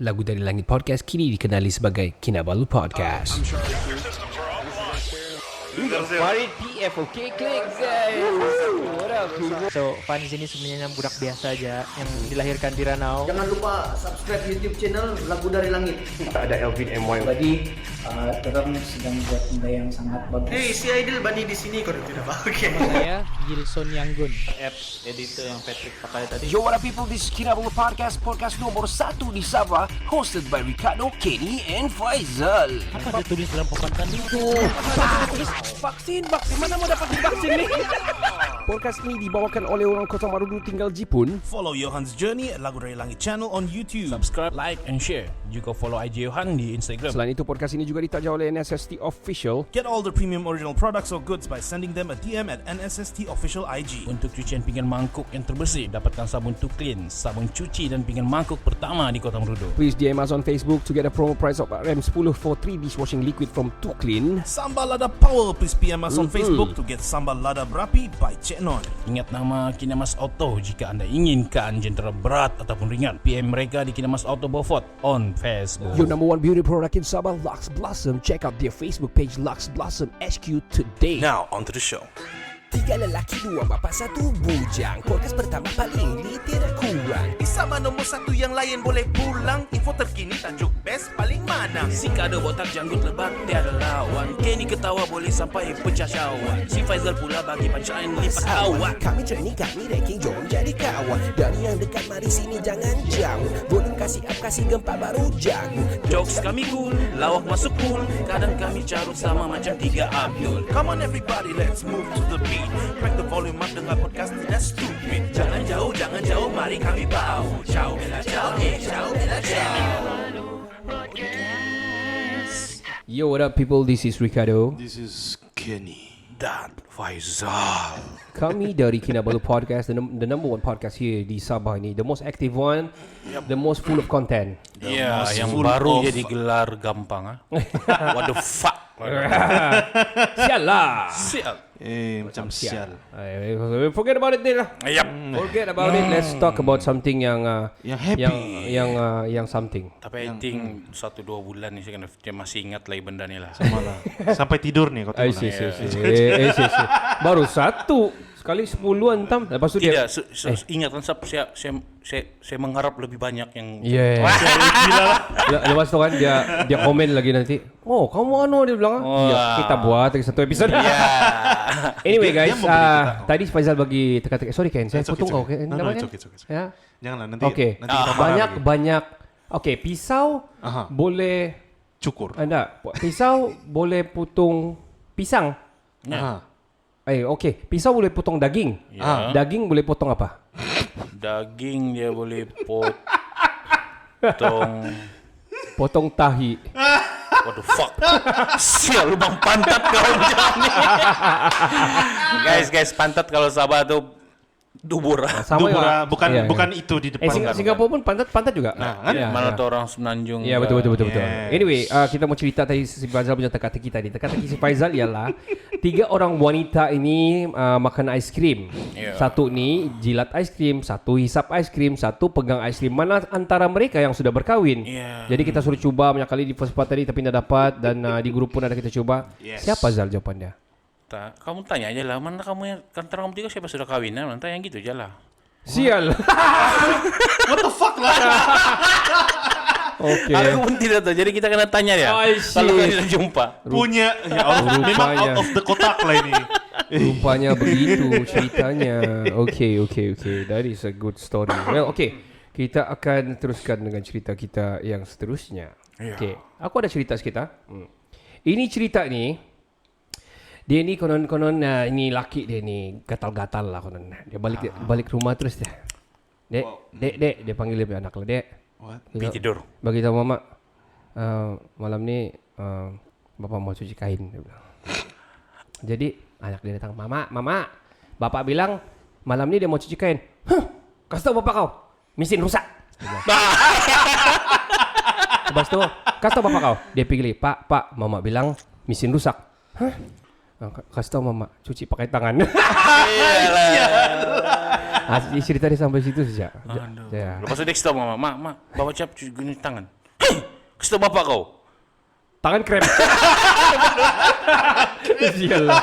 Lagu dari Langit Podcast kini dikenali sebagai Kinabalu Podcast. Farid PF, okay, click guys. What up, people? So, Fani sini sebenarnya budak biasa aja yang dilahirkan di Ranau. Jangan lupa subscribe YouTube channel Lagu dari Langit. Ada Elvin MY. Tadi orang sedang buat benda yang sangat bagus. Hey, si Aidil Bani di sini kau tidak pakai. Nama saya Gilson Yanggun. Apps editor yang Patrick pakai tadi. Yo, what up people, this is Kinabalu Podcast, podcast nomor 1 di Sabah, hosted by Ricardo, Kenny and Faizal. Apa dia tulis dalam papan tadi? Vaksin, mana mau dapat vaksin ni? Podcast ini dibawakan oleh orang Kota Marudu tinggal Jipun. Follow Johan's Journey at Lagu Dari Langit channel on YouTube. Subscribe, like and share. Juga follow IG Johan di Instagram. Selain itu, podcast ini juga ditaja oleh NSST Official. Get all the premium original products or goods by sending them a DM at NSST Official IG. Untuk cucian pinggan mangkuk yang terbersih, dapatkan sabun Tuklin, sabun cuci dan pinggan mangkuk pertama di Kota Marudu. Please DM us on Facebook to get a promo price of RM10 for 3 dishwashing liquid from Tuklin. Sambal Lada Power, please PM us on Facebook to get Sambal Lada Berapi by Cik Non. Ingat nama Kinamas Auto jika anda inginkan jentera berat ataupun ringan. PM mereka di Kinamas Auto Beaufort on Facebook. Your number one beauty product in Sabah, Lux Blossom. Check out their Facebook page, Lux Blossom HQ today. Now, on to the show. 3 lelaki, 2 bapa, 1 bujang. Podcast pertama paling literal kurang. Sama nombor 1 yang lain boleh pulang. Info terkini tajuk best paling mana. Si Kado botak janggut lebat tiada lawan. Kenny ketawa boleh sampai pecah syawak. Si Faizal pula bagi punchline lipat awak. Kami training, kami ranking, jom jadi kawan. Dari yang dekat, mari sini jangan jauh. Volume kasih up, kasih gempa baru jago. Jokes kami cool, lawak masuk cool. Kadang kami carut sama macam 3 Abdul. Come on everybody, let's move to the beat. Crack the volume up, dengar podcast tidak stupid. Jangan jauh, mari kami bau. Ciao bella ciao, ciao bella ciao. Yo, what up people, this is Ricardo. This is Kenny dan Faizal. Kami dari Kinabalu Podcast, the number one podcast here di Sabah ini. The most active one, the most full of content. Ya, yang full baru of- jadi gelar gampang. What the fuck? Sial lah. Sial. Macam sial. Forget about it lah. Ayap. Forget about it. Let's talk about something yang Yang happy. yang something. Tapi I think 1-2 bulan ni saya kena dia masih ingat lagi benda ni lah. Malah. Sampai tidur nih kau Ay, tengok. si. Baru 1 sekali 10-an tam. Lepas tu dia Tidak, ingat kan saya mengharap lebih banyak yang Lepas tu kan dia komen lagi nanti. Oh, kamu dia bilang. Ya, kita buat lagi 1 episode. Anyway guys, tadi Faizal bagi teka-teki. Sorry Ken, saya potong kau. Ken. No, Nama it's Ken? okay. Ya. Janganlah nanti. Okey. Nanti kita marah lagi. Banyak. Okey, pisau Aha. boleh Cukur. pisau boleh potong pisang. Aha. Okey, pisau boleh potong daging. Ya. Daging boleh potong apa? Daging dia boleh potong. Potong tahi. What the fuck? Sial lubang pantat kau macam ni. Guys, pantat kalau Sabah tu dubur. Sama Dubura, juga. Iya. bukan itu di depan. Singapura pun pantat juga. Nah, kan? Ya, Mana ya. tu orang Semenanjung. Ya betul. Yes. Anyway, kita mau cerita tadi si Faizal punya teka-teki tadi. Teka-teki si Faizal ialah 3 orang wanita ini makan aiskrim. Ya. Satu ni jilat aiskrim, satu hisap aiskrim, satu pegang aiskrim. Mana antara mereka yang sudah berkahwin? Ya. Jadi kita suruh cuba banyak kali di first part tadi tapi tidak dapat dan di grup pun ada kita coba. Yes. Siapa Zal jawapannya? Kamu tanya aja lah, mana kamu yang antara kamu 3 siapa sudah kahwin? Nanti yang gitu aja lah. Sial. What the fuck lah? Okey. Aku pun tidak tahu, jadi kita kena tanya dia. I Kalau see. kita jumpa. Punya ya Allah, memang Rupanya. out of the kotak lah ini. Rupanya begitu ceritanya. Okay. That is a good story. Well, okay. Kita akan teruskan dengan cerita kita yang seterusnya. Ya. Okay. Aku ada cerita sikit. Ini cerita ni, dia ni konon ini laki dia ni gatal-gatal lah konon. Dia balik rumah terus dia. Dek, dia panggil dia anak lah, Dek. Pergi tidur. Bagi tahu mama, malam ni bapa mau cuci kain. Dia bilang. Jadi anak dia datang, mama, bapak bilang malam ni dia mau cuci kain. Kasih tahu bapak kau, mesin rusak. Lepas tu, kasih tahu bapak kau. Dia pergi, Pak, mama bilang mesin rusak. Kasih tau mama, cuci pakai tangan. Cerita dia sampai situ saja. Ya. Lepas tu dia kasih tahu mama, mak, bawa cap cuci guna tangan. Kasih tahu bapak kau. Tangan krem. Sialah.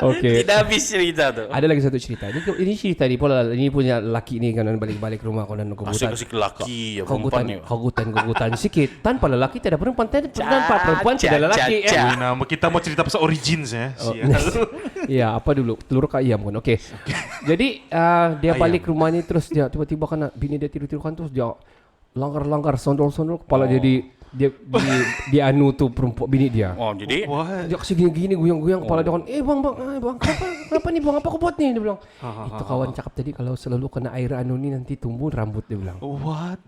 Okey. Tidak habis cerita tu. Ada lagi satu cerita. Ini cerita ni pula, ini punya lelaki ni kan balik-balik rumah kau dan kegutan. Asyik lelaki ya perempuan ni. Kegutan sikit. Tanpa lelaki tiada perempuan, tanpa perempuan tiada lelaki. Nama kita mau cerita pasal origins ya. Ya, apa dulu? Telur ke ayam kan. Okey. Jadi dia balik rumah ni terus dia tiba-tiba kan bini dia tidur-tidur kan terus dia langgar-langgar sondol-sondol kepala dia anu tu perempuan bini dia. Oh, jadi Dia kasi gini-gini guyang-guyang kepala dia kan. Bang, kenapa ni bang? Apa kau buat ni? Dia bilang. Itu kawan cakap tadi kalau selalu kena air anu ni nanti tumbuh rambut, dia bilang. What?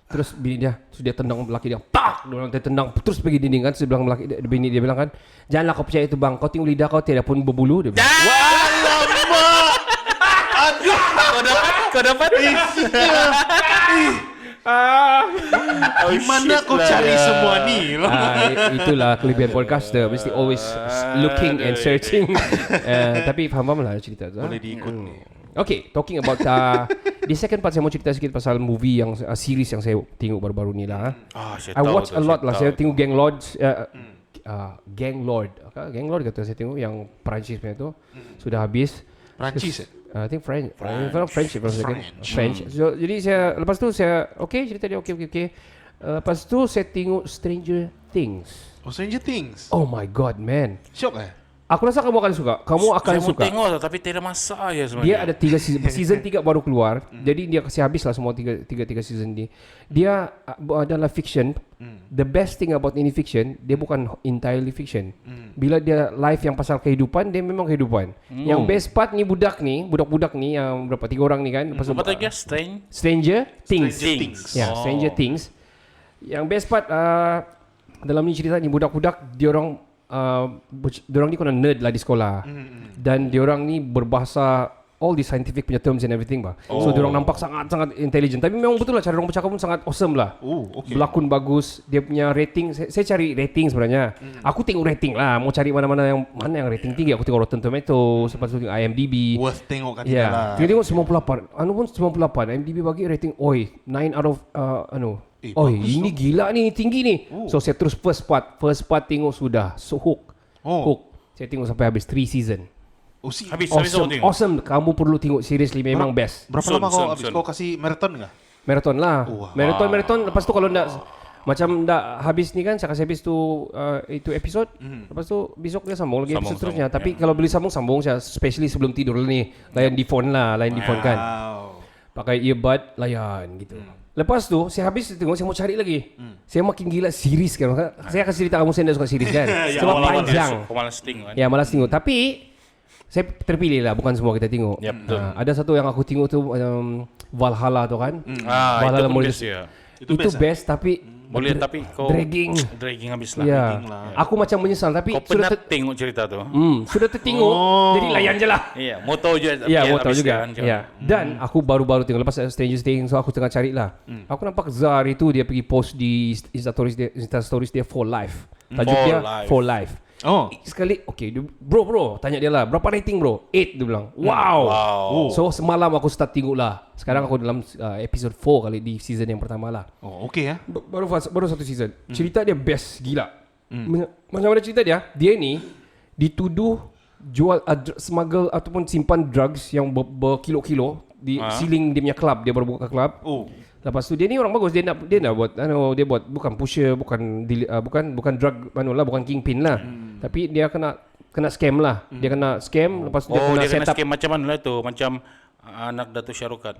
Terus bini dia, terus dia tendang lelaki dia. Tak! Dia tendang terus pergi dinding kan. Terus bilang bini dia bilang kan, "Janganlah kau percaya itu bang. Kau tengok lidah kau tiada pun berbulu." Dia bilang. kau dapat Gimana kau cari semua ni? Itulah kelebihan podcaster, mesti always looking and searching. Tapi faham lah cerita tu. Boleh diikut ni. Okay, talking about di second part saya mau cerita sikit pasal movie yang series yang saya tengok baru-baru ni lah. I watch a lot lah. Saya tengok Gang Lord. Gang Lord kata saya tengok yang Perancis punya tu sudah habis. Perancis. I think French. So, jadi saya lepas tu saya cerita dia okay. Lepas tu saya tengok Stranger Things. Oh, Stranger Things. Oh my god, man. Syok Aku rasa kamu akan suka. Kamu akan saya suka. Saya mau tengok tapi tidak masak ya sebenarnya. Dia ada 3 season. Season 3 baru keluar. Jadi dia kasi habis lah semua 3 season ni. Dia adalah fiction. The best thing about ini fiction, dia bukan entirely fiction. Bila dia live yang pasal kehidupan, dia memang kehidupan. Yang best part ni budak ni yang berapa 3 orang ni kan. Apa tadi? Stranger Things. Ya, Stranger Things. Yang best part dalam ni cerita ni budak-budak diorang ni kena nerd lah di sekolah. Dan diorang ni berbahasa all the scientific punya terms and everything bah. So diorang nampak sangat-sangat intelligent. Tapi memang betul lah cara diorang bercakap pun sangat awesome lah. Berlakon bagus. Dia punya rating, saya cari rating sebenarnya. Aku tengok rating lah. Mau cari mana yang rating tinggi. Aku tengok Rotten Tomatoes, lepas tu tengok IMDb. Worth tengok kan tidak lah. Tengok 98. Anu pun 98. IMDb bagi rating 9 out of ini gila ni, tinggi ni. So saya terus first part tengok sudah. So hook. Saya tengok sampai habis 3 season. Habis Awesome. Kamu perlu tengok, seriously memang best. Berapa lama kau habis? Kau kasih marathon enggak? Marathon lah. Marathon. Lepas tu kalau macam dah habis ni kan, saya kasih habis tu itu episod. Lepas tu besok dia sambung lagi episod seterusnya. Tapi kalau boleh sambung saya especially sebelum tidur ni. Layan di phone kan. Pakai earbud, layan gitu. Lepas tu saya habis tengok, saya mau cari lagi. Saya makin gila series kan. Saya akan cerita kamu, saya tidak suka series kan. Sebab panjang. Malas tengok kan. Ya, malas tengok. Tapi saya terpilih lah, bukan semua kita tengok. Ada satu yang aku tengok tu Valhalla tu kan. Valhalla itu best tapi boleh tapi kau dragging habis lah. Ya. Aku macam menyesal tapi kau pernah tengok cerita tu. Sudah tertengok. Jadi layan je lah. Iya, mau tahu juga. Ya, mau tahu juga. Ya. Dan aku baru-baru tengok lepas Stranger Things, so aku tengah cari lah. Aku nampak Zar itu dia pergi post di Insta stories dia for life. Tajuk dia for life. Sekali bro tanya dia lah, berapa rating bro? 8 dia bilang. Wow. So semalam aku start tengok lah. Sekarang aku dalam episode 4 kali di season yang pertama lah. Ya. Baru satu season. Cerita dia best gila. Macam mana cerita dia? Dia ni dituduh jual smuggle ataupun simpan drugs yang berkilo-kilo di ceiling dia punya club. Dia baru buka club. Lepas tu dia ni orang bagus, dia nak buat dia buat bukan pusher, bukan drug bukan kingpin lah. Tapi dia kena scam lah. Dia kena scam, lepas tu dia kena set up scam macam mana lah tu? Macam anak Datuk Syarukkan.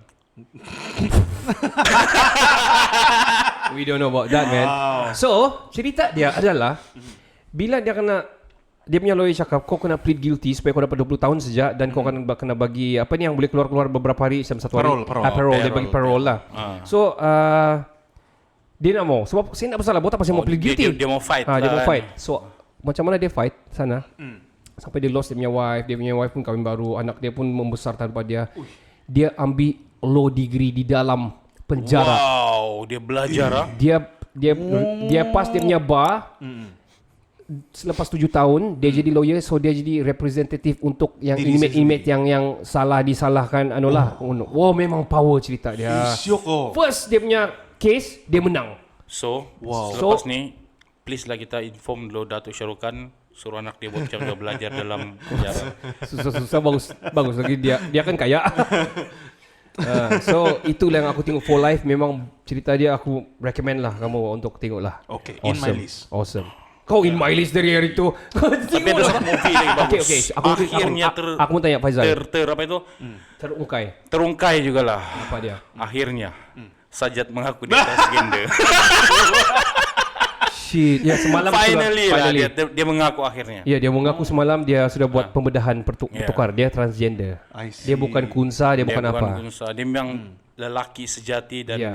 We don't know about that, man. So, cerita dia adalah bila dia punya lawyer cakap kau kena plead guilty supaya kau dapat 20 tahun saja dan kau kena bagi apa ni yang boleh keluar beberapa hari macam 1 hari. Parole. Dia bagi parole lah. So dia nak mau sebab saya nak bersalah buat apa saya mau plead guilty. Dia mau fight. Dia mau fight. So macam mana dia fight sana? Sampai dia lost dia punya wife pun kahwin baru, anak dia pun membesar tanpa dia. Dia ambil law degree di dalam penjara. Wow, dia belajar Dia pas dia punya bar. selepas 7 tahun dia jadi lawyer, so dia jadi representative untuk yang Diri inmate yang salah disalahkan anulah. Oh, memang power cerita dia. Syok oh. First dia punya case dia menang. So, Wow. selepas ni, please lah kita inform dulu Datuk Syarukan suruh anak dia buat cara belajar dalam penjara. Susah-susah bagus lagi dia kan kaya. So itulah yang aku tengok For Life. Memang cerita dia aku recommend lah kamu untuk tengok lah. Okay, in my list. Awesome. Kau in my list dari hari tu. Tapi ada satu movie lagi bagus. Okay. Akhirnya aku mau tanya Faizal. apa itu? Terungkai juga lah. apa dia? Akhirnya Sajat mengaku dia transgender. Shit. Ya semalam Finally dia mengaku akhirnya. Ya dia mengaku semalam dia sudah buat pembedahan bertukar. Dia transgender. I see. Dia bukan kunsa, dia bukan apa. Kunsa. Dia memang lelaki sejati dan Ya.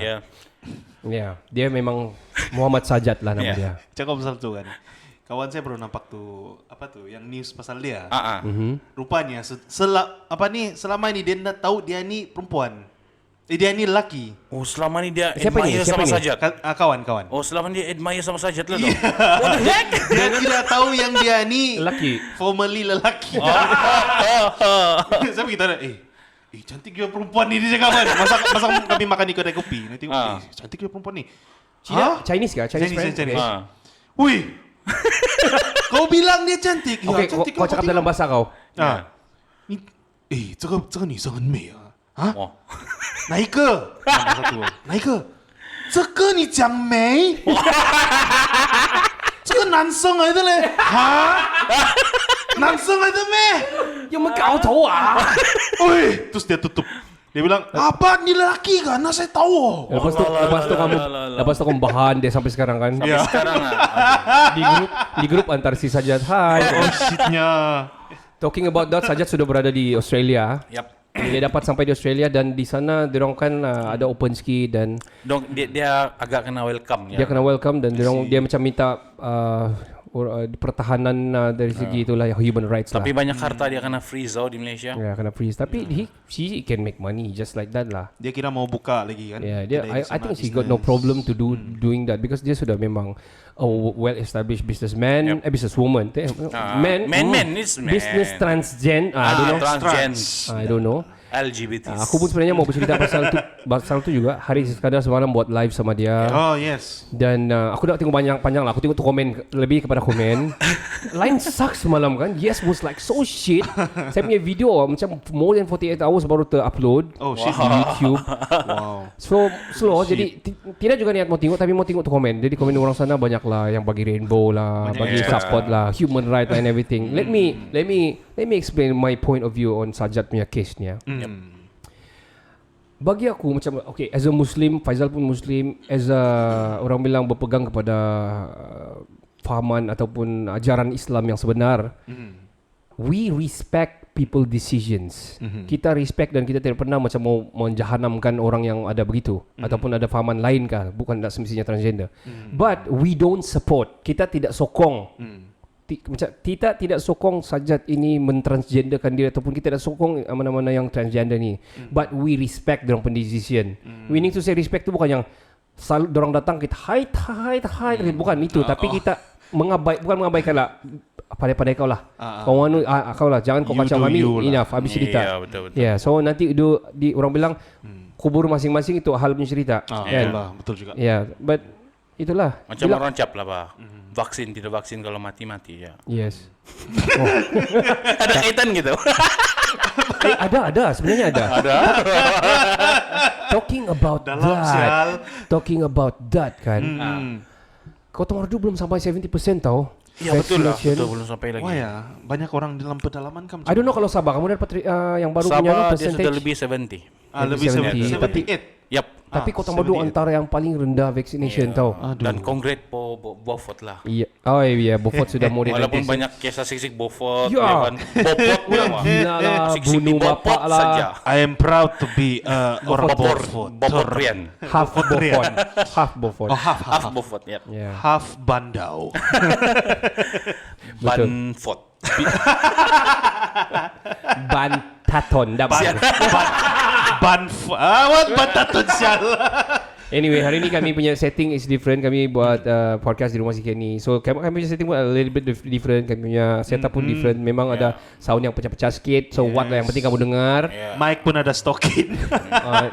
dia Dia memang Muhammad Sajat lah nama dia. Cakap pasal tu kan. Kawan saya baru nampak tu apa tu yang news pasal dia. Rupanya selama ini dia dah tahu dia ni perempuan. Dia ni lelaki. Oh, selama ni dia Siapa admire ni? Siapa sama ni? Sajat. Kawan-kawan. Oh, selama ni dia admire sama Sajat lah tu. Dia tidak tahu yang dia ni Lelaki. formally lelaki. Sampai kita ada cantik juga perempuan ni dia cakap kan. Masa kami makan di kedai kopi, nanti tengok, cantik juga perempuan ni. Chinese kah? Chinese friend? Chinese. Wih. Kau bilang dia cantik. Okay, cantik kau cakap dalam bahasa kau. 这个女生很美啊。哦，哪一个？哪一个？这个你讲没？这个男生来的嘞？男生来的咩？有没有搞头啊？ Wih, terus dia tutup. Dia bilang, apa ni lelaki kan? Saya tahu. Lepas tu kamu bahan dia sampai sekarang kan? sampai sekarang lah. Di grup antar si Sajat. Hai. Oh shitnya. Talking about that, Sajat sudah berada di Australia. Yap. Dia dapat sampai di Australia dan di sana diorang kan ada open ski dan Dong dia agak kena welcome ya. dia kena welcome dan dia macam minta pertahanan dari segi itulah human rights Tapi lah. banyak harta dia kena freeze di Malaysia. Ya kena freeze. Tapi she can make money just like that lah. Dia kira mau buka lagi kan? Yeah, dia, Kedai I think sama she got no business. problem to doing that because dia sudah memang a well-established businessman, businesswoman. Man is man. Business transgen. I don't know. Transgen. I don't know. LGBT. Aku pun sebenarnya mau bercerita pasal tu juga. Hari Iskandar semalam buat live sama dia. Oh yes. Dan aku nak tengok panjang lah. Aku tengok tu komen lebih kepada komen. Line sucks semalam kan. Yes was like so shit. Saya punya video macam more than 48 hours baru ter-upload Oh shit. di YouTube. Wow. So slow. Jadi tidak juga niat mau tengok, tapi mau tengok tu komen. Jadi komen orang sana banyak lah yang bagi rainbow lah, bagi support lah, human right lah and everything. Let me explain my point of view on Sajat punya case ni. Bagi aku macam okay, as a Muslim, Faizal pun Muslim, as a orang bilang berpegang kepada fahaman ataupun ajaran Islam yang sebenar. We respect people decisions. Kita respect dan kita tidak pernah macam mau menjahanamkan orang yang ada begitu ataupun ada fahaman lain kah, bukan tak semestinya transgender. But we don't support. Kita tidak sokong. Macam kita tidak sokong Sajat ini mentransgenderkan diri ataupun kita tidak sokong mana-mana yang transgender ni. But we respect dorang punya decision. We need to say respect tu bukan yang selalu dorang datang kita hai bukan itu, tapi kita bukan mengabaikan lah. Pandai-pandai kau lah. Kau lah, jangan kau kacau kami. Enough, habis cerita. Ya, betul. Yeah, so nanti orang bilang kubur masing-masing itu hal punya cerita. Itulah, betul juga. Yeah, but itulah. Macam orang cap lah Pak. Vaksin tidak vaksin kalau mati ya. Yes. Ada kaitan gitu. Ada sebenarnya ada. Talking about that kan. Kau Kota Merdu belum sampai 70% tau. Iya betul lah. Vaccination. Betul, belum sampai lagi. Wah ya, banyak orang dalam pedalaman kan. I don't know kalau Sabah. Kamu dapat yang baru punya Sabah dia percentage. sudah lebih 70. Lebih 78. 78. Yap. Tapi Kota Merdu antara yang paling rendah vaccination tau. Dan kongret po Beaufort lah. Iya. Oh iya, Beaufort sudah mau Walaupun banyak kisah siksik Beaufort, Ya. ya kan. Beaufort Udah gila lah, bunuh bapak lah. saja. I am proud to be orang Beaufort. Beaufortian. Half Beaufort. Half Beaufort. Oh, half Beaufort, ya. Yeah. half Bandau. Betul. Banfort. Bantaton dah. What Bantaton sial. Anyway, hari ni kami punya setting is different. Kami buat podcast di rumah si Kenny. So kami punya setting pun a little bit different. Kami punya setup pun different. Memang ada sound yang pecah-pecah sikit. So what lah yang penting kamu dengar. Mic pun ada stokin.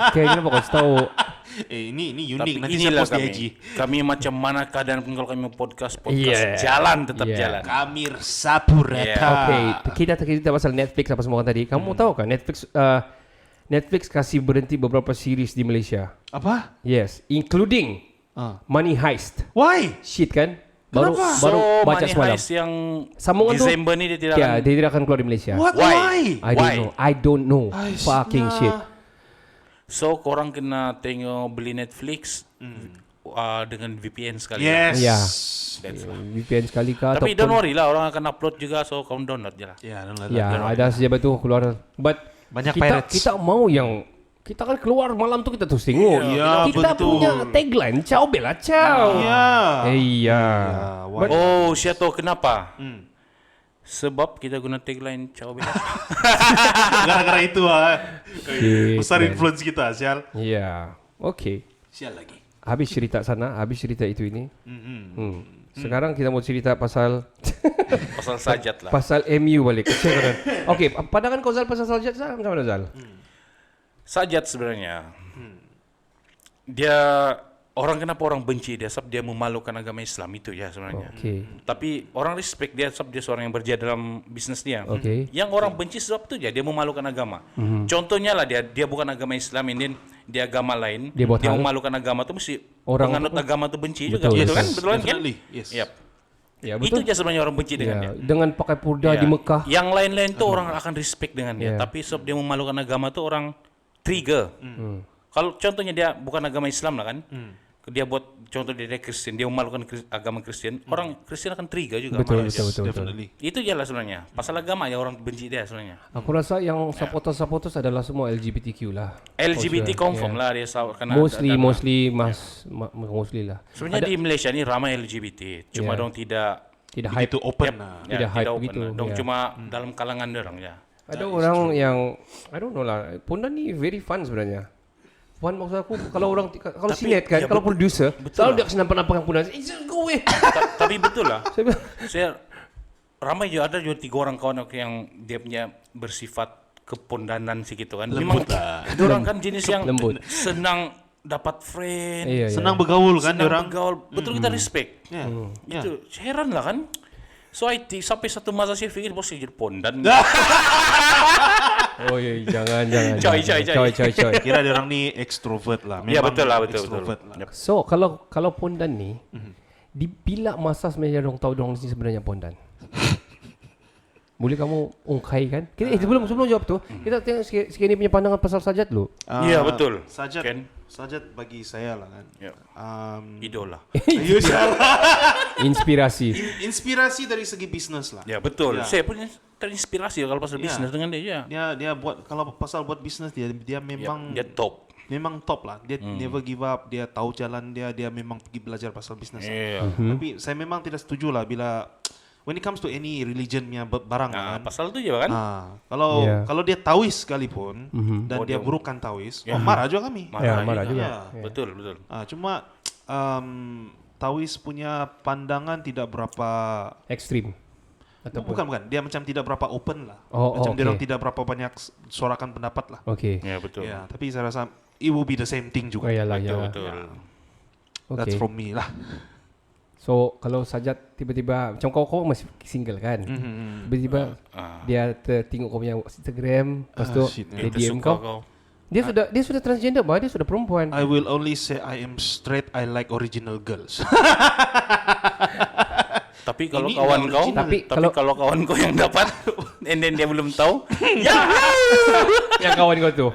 Kayak kenapa kau tahu? Ini unik. Tapi Nanti saya inilah post di IG. kami macam mana keadaan pun kalau kami mau podcast Yeah. jalan tetap Yeah. jalan. Kami sapu rata. Okay, kita pasal Netflix apa semua kan tadi. Kamu tahu kan Netflix kasih berhenti beberapa series di Malaysia. Apa? Yes, including Money Heist. Why? Shit kan? Baru So baca Money semalam. Heist yang Sambungan tu Desember ni dia tidak Ya, akan dia tidak akan keluar di Malaysia. What? Why? Why? I don't know. Fucking shit. So korang kena tengok beli Netflix dengan VPN sekali. Yes. Ya. That's all. VPN sekali kah? Tapi don't worry lah, orang akan upload juga, so kau download je lah. Ya, Ya, ada saja betul keluar. But Banyak kita, pirates. kita mau yang kita kan keluar malam tu kita terus tengok. Ya, Kita betul. punya tagline, ciao bella ciao. Ya. Iya. Why? Oh, saya tahu kenapa. Sebab kita guna tagline ciao bella. Gara-gara itu Shit, besar man. influence kita, sial. Ya. Okay. Sial lagi. Habis cerita sana, habis cerita itu ini. Sekarang kita mau cerita pasal Pasal sajat lah. pasal MU balik. Okay, pandangan kau Zal pasal Sajat Zal macam mana Zal? Sajat sebenarnya. Dia kenapa orang benci dia sebab dia memalukan agama Islam itu ya sebenarnya. Okay. Tapi orang respect dia sebab dia seorang yang berjaya dalam bisnes dia. Okay. Yang orang benci sebab itu dia memalukan agama. Contohnya lah dia bukan agama Islam ini dia agama lain. Dia buat hal. memalukan agama itu mesti Orang penganut itu- agama itu benci Betul, juga yes. gitu kan? Betul kan? Definitely, yes. Yap. Ya Itu betul. aja sebenarnya orang benci dengan Ya, dia. dengan pakai purda Ya. di Mekah. Yang lain-lain tuh orang akan respect dengan dia. Ya. Tapi sebab dia memalukan agama tuh orang trigger. Kalau contohnya dia bukan agama Islam lah kan. Dia buat contoh dia Kristen, dia memalukan agama Kristen. Orang Kristen akan trigger juga. Betul, sama dia. betul. Definitely. Itu je lah sebenarnya. Pasal agama ya orang benci dia sebenarnya. Aku rasa yang supporters adalah semua LGBTQ lah. LGBT confirm lah dia karena Mostly lah. sebenarnya di Malaysia ni ramai LGBT. Cuma dong tidak Tidak hype. Itu open lah. Tidak hype open begitu, lah. Dong ya. cuma dalam kalangan orang ya. Ada orang yang I don't know lah. Pondan ni very fun sebenarnya. Fun maksud aku kalau sinet kan, kalau producer selalu dia kasi nampak-nampak yang Pondan. Go away. Tapi betul lah. Saya bilang, Saya ramai juga ada juga 3 orang kawan aku yang dia punya bersifat kepondanan sih gitu kan. Memang dia orang kan jenis yang Lembut. senang dapat friend, iya, Senang bergaul kan senang orang. bergaul. Betul kita respect. Ya. Ya. Itu heran lah kan. So sampai satu masa saya pikir bos jadi pondan. Oh iya, jangan. Coy. Kira dia orang ni extrovert lah. Ya Memang betul lah betul. extrovert lah. Yep. So kalau Pondan ni di bila masa sebenarnya dong tahu dong ni sebenarnya Pondan? Boleh kamu ungkai kan? Kita sebelum jawab tu, kita tengok sikit ni punya pandangan pasal Sajat dulu. Iya, betul. Sajat, Ken? Sajat bagi saya lah kan. Ya. Idola. Inspirasi. Inspirasi dari segi bisnes lah. Ya betul. Ya. Saya punya terinspirasi kalau pasal bisnis dengan dia. Dia buat kalau pasal buat bisnes dia memang Dia top. memang top lah. Dia never give up. Dia tahu jalan dia memang pergi belajar pasal bisnes. lah. Iya. Tapi saya memang tidak setuju lah bila when it comes to any religionnya barang Nah, kan. pasal itu je kan? Kalau Yeah. kalau dia Taois sekalipun dan dia burukan Taois, marah juga kami. Marah juga. Ya. Betul. Cuma Taois punya pandangan tidak berapa Ekstrim. Ataupun bukan dia macam tidak berapa open lah. Oh, Macam dia okay. orang tidak berapa banyak suarakan pendapat lah. Okay. Ya betul. Ya, tapi saya rasa it will be the same thing Oh, juga. yalah. Betul. That's Okay. from me lah. So kalau Sajat tiba-tiba macam kau masih single kan? Tiba-tiba dia tengok kau punya Instagram, lepas tu shit, dia Itu DM suka kau. Dia sudah transgender bah, dia sudah perempuan. I will only say I am straight. I like original girls. Tapi kalau Ini kawan udah kau, original. tapi kalau kawan kau yang dapat, and then dia belum tahu, Yang kawan kau tu.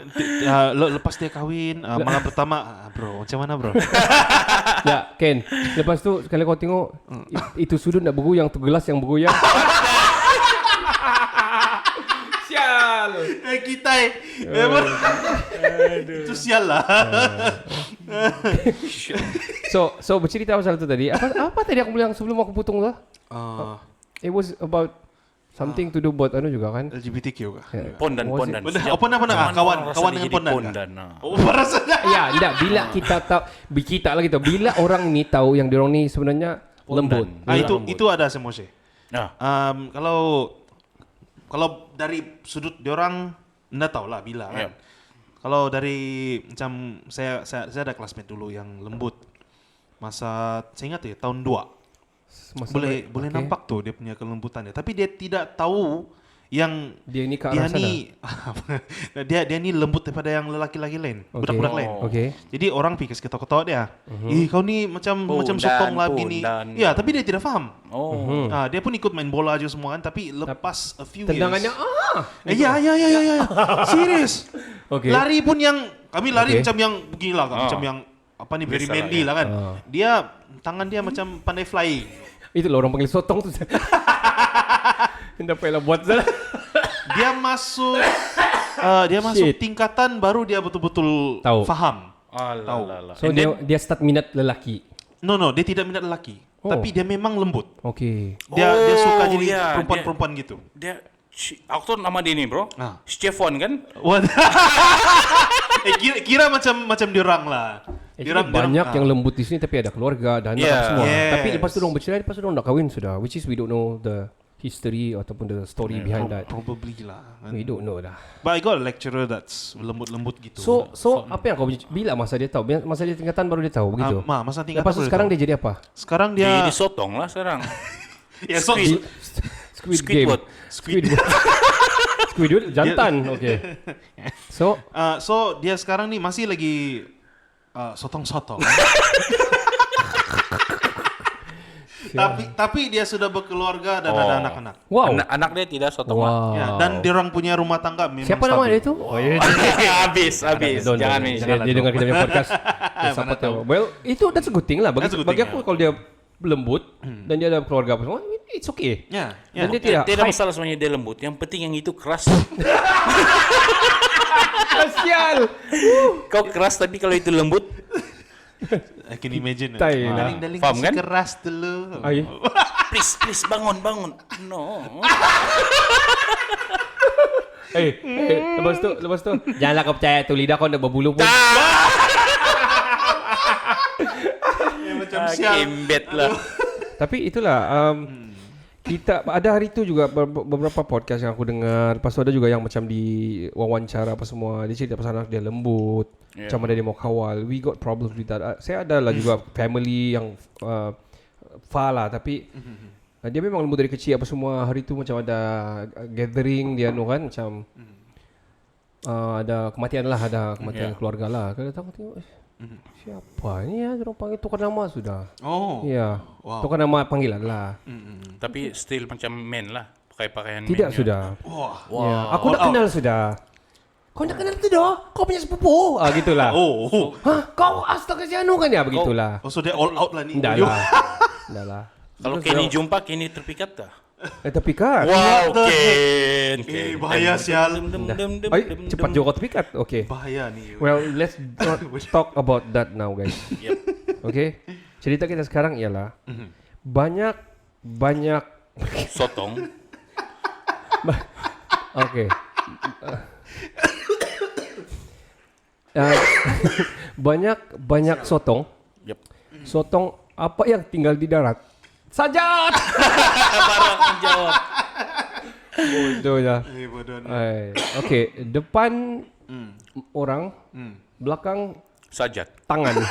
Lepas dia kahwin, malam pertama, bro, macam mana bro? Ya, Ken. Lepas tu sekali kau tengok itu sudut nak bergoyang, tu gelas yang bergoyang. Sial. Kita itu sial lah. So bercerita pasal tu tadi. Apa tadi aku bilang sebelum aku potong tu? It was about Something to do buat juga kan? LGBTQ kah? Pondan. Kawan dengan pondan. Oh, rasanya. Ya, enggak. Bila kita tahu, bila orang ni tahu yang diorang ni sebenarnya lembut. Itu ada semose. Kalau dari sudut diorang nggak tahu lah bila kan. Kalau dari macam saya ada classmate dulu yang lembut. Saya ingat ya tahun 2. Boleh nampak tuh dia punya kelembutannya, tapi dia tidak tahu yang dia ni ke arah sana. dia ni lembut daripada yang lelaki-lelaki lain, budak-budak lain. Jadi orang pikir ketawa-ketawa dia. Kau ni macam sotong lah begini. Ya, tapi dia tidak faham. Dia pun ikut main bola aja semua kan, tapi lepas a few tendangannya years. Ya. Serius. Lari pun yang kami lari macam yang beginilah kan, macam yang apa ni very manly lah kan. Dia tangan dia macam pandai flying. Itu lah orang panggil sotong tu. Tidak payahlah buat salah. Dia masuk tingkatan baru dia betul-betul faham. Tahu. So dia start minat lelaki. No, dia tidak minat lelaki. Tapi dia memang lembut. Dia suka jadi perempuan-perempuan gitu. Aku tahu nama dia ni bro. Stefan kan? Kira macam diorang lah. Banyak yang lembut di sini tapi ada keluarga dan anak semua. Tapi lepas tu orang bercerai, lepas tu orang nak kahwin sudah. Which is we don't know the history ataupun the story behind that. Probably lah. We don't know dah. But I got a lecturer that's lembut-lembut gitu. So apa yang kau bila masa dia tahu? Masa dia tingkatan baru dia tahu begitu. Masa tingkatan. Lepas tu sekarang dia jadi apa? Sekarang dia jadi sotong lah sekarang. Squidward. Squidward jantan. So dia sekarang ni masih lagi sotong-sotong. tapi dia sudah berkeluarga dan ada anak-anak. Wow. Anak dia tidak sotong. Wow. Ya, dan dia orang punya rumah tangga memang Siapa nama dia tu? Habis. Jangan dia dengar kita punya podcast. Siapa tahu. Well, that's a good thing lah. Bagi aku kalau dia lembut dan dia ada keluarga apa semua, it's okay. Dan dia tidak masalah sebenarnya dia lembut. Yang penting yang itu keras. Kasial. Kau keras tapi kalau itu lembut. I can imagine. Daling faham kan? Keras dulu. Please bangun. No. Lepas tu janganlah kau percaya tu lidah kau nak berbulu pun. Macam sial. Kembet lah. Tapi itulah kita ada hari tu juga beberapa podcast yang aku dengar. Lepas tu ada juga yang macam di wawancara apa semua. Dia cerita pasal anak dia lembut, macam mana dia mau kawal. We got problems with that. Saya ada lah juga family yang far lah, tapi dia memang lembut dari kecil apa semua. Hari tu macam ada gathering dia kan macam ada kematian lah, ada kematian keluarga lah. Kalau datang tengok siapa ni ya, orang panggil tukar nama sudah. Tukar nama panggilan lah. Tapi still macam men lah, pakai pakaian tidak men sudah. Aku dah kenal sudah. Kau dah kenal tu dah? Kau punya sepupu? Gitulah. Kau astaga si Anu kan ya, begitulah. So dia all out lah ni. Dah lah. Kalau Kenny jumpa, Kenny terpikat tak? Terpikat. Wow, Ken. Bahaya sial. Cepat juga kau terpikat. Bahaya ni. Well, let's not talk about that now, guys. Cerita kita sekarang ialah banyak sotong. Banyak sotong. Sotong apa yang tinggal di darat? Sajat. Baru menjawab. Bodoh ya. Depan orang, belakang sajat. Tangan.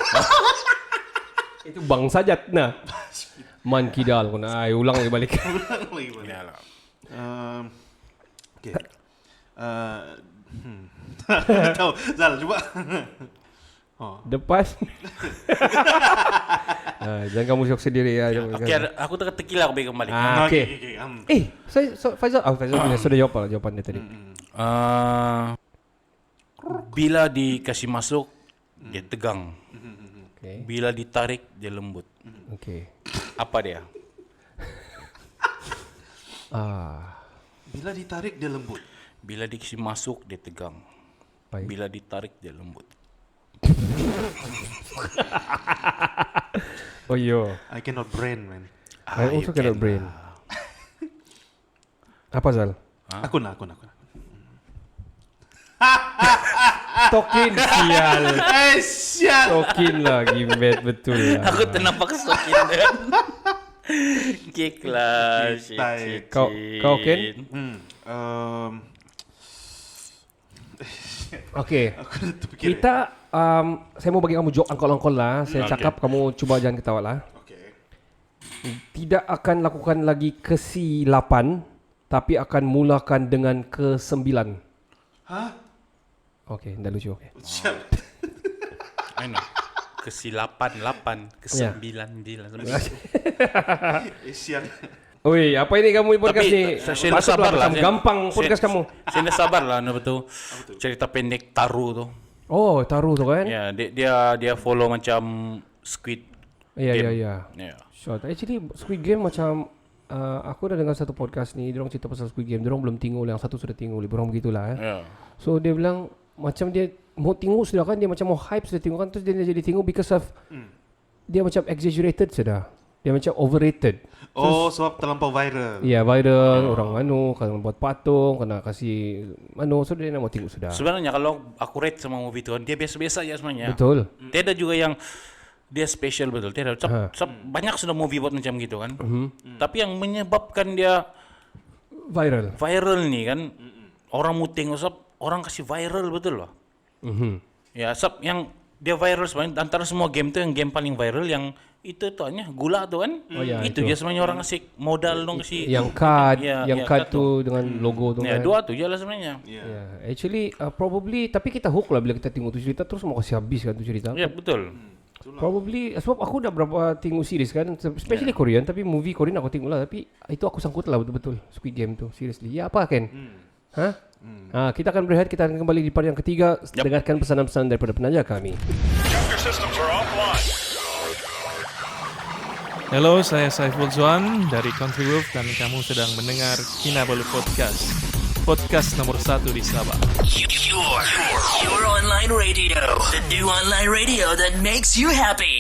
Itu bang sajat nah. Man kidal ko na. Ulang lagi balik. Tahu, Zal coba. Depan. Jangan kamu syok sendiri ya. Aku teka-teki lah aku bagi kembali. Faizal sudah jawab jawapan dia tadi. Bila dikasih masuk dia tegang. Bila ditarik dia lembut. Apa dia? Bila ditarik dia lembut. Bila dikasih masuk dia tegang. Bila ditarik dia lembut. I cannot brain, man. I also cannot brain. Apa Zal? Akun. Tokin sial. Sial. Tokin lagi bad betul lah. Aku ternapak kesokin dan. Kek lah. Kita- Kau Ken? Okey. Aku dah terfikir. Kita saya mau bagi kamu joke angkol-angkol lah. Saya cakap kamu cuba jangan ketawa lah. Okay. Tidak akan lakukan lagi kesilapan, tapi akan mulakan dengan ke-9. Hah? Okey, dah lucu. Okey. Sial. Ano? Ke-8, 8, ke-9, 9. Sial. Oi, apa ini kamu podcast Tapi ni? saya dah sabar lah. Macam gampang podcast kamu. Saya dah sabar lah, ano betul. Cerita pendek Taru tu. Oh, taruh tu kan? Ya, dia follow macam Squid. Ya. Ya. Sure. Actually, Squid Game macam aku dah dengar satu podcast ni, diorang cerita pasal Squid Game. Diorang belum tengok, yang satu sudah tengok, diorang begitulah. Ya. So dia bilang macam dia mau tengok sudah kan, dia macam mau hype sudah tengok kan, terus dia jadi tengok because of dia macam exaggerated sudah. Dia macam overrated. Oh, sebab terlampau viral. Ya, viral, orang kena buat patung, kena kasih so dia nak mau tengok sudah. Sebenarnya kalau aku rate sama movie tu, dia biasa-biasa aja sebenarnya. Betul. Tiada juga yang dia special betul. Tiada. Banyak sudah movie buat macam gitu kan. Tapi yang menyebabkan dia viral ni kan, orang mau tengok orang kasih viral betul loh. Ya, yang dia viral sebenarnya antara semua game tu, yang game paling viral yang itu hanya gula tu kan. Itu dia sebenarnya orang kasih modal dong kasih. Yang card, Ya, yang ya, card card tu dengan logo tu Ya, kan. dua tu je lah sebenarnya. Yeah. Actually probably, tapi kita hook lah bila kita tengok tu cerita, terus mau kasih habis kan tu cerita. Ya, betul. Probably sebab aku dah berapa tengok series kan, especially Korean, tapi movie Korean aku tengok lah, tapi itu aku sangkut lah betul-betul Squid Game tu, seriously. Ya apa Ken? Kita akan berehat, kita akan kembali di part yang ketiga. Dengarkan pesanan-pesanan daripada penaja kami. Halo, saya Saiful Zuan dari Country Wolf dan kamu sedang mendengar Kinabalu Podcast. Podcast nomor 1 di Sabah. Your online radio. The new online radio that makes you happy.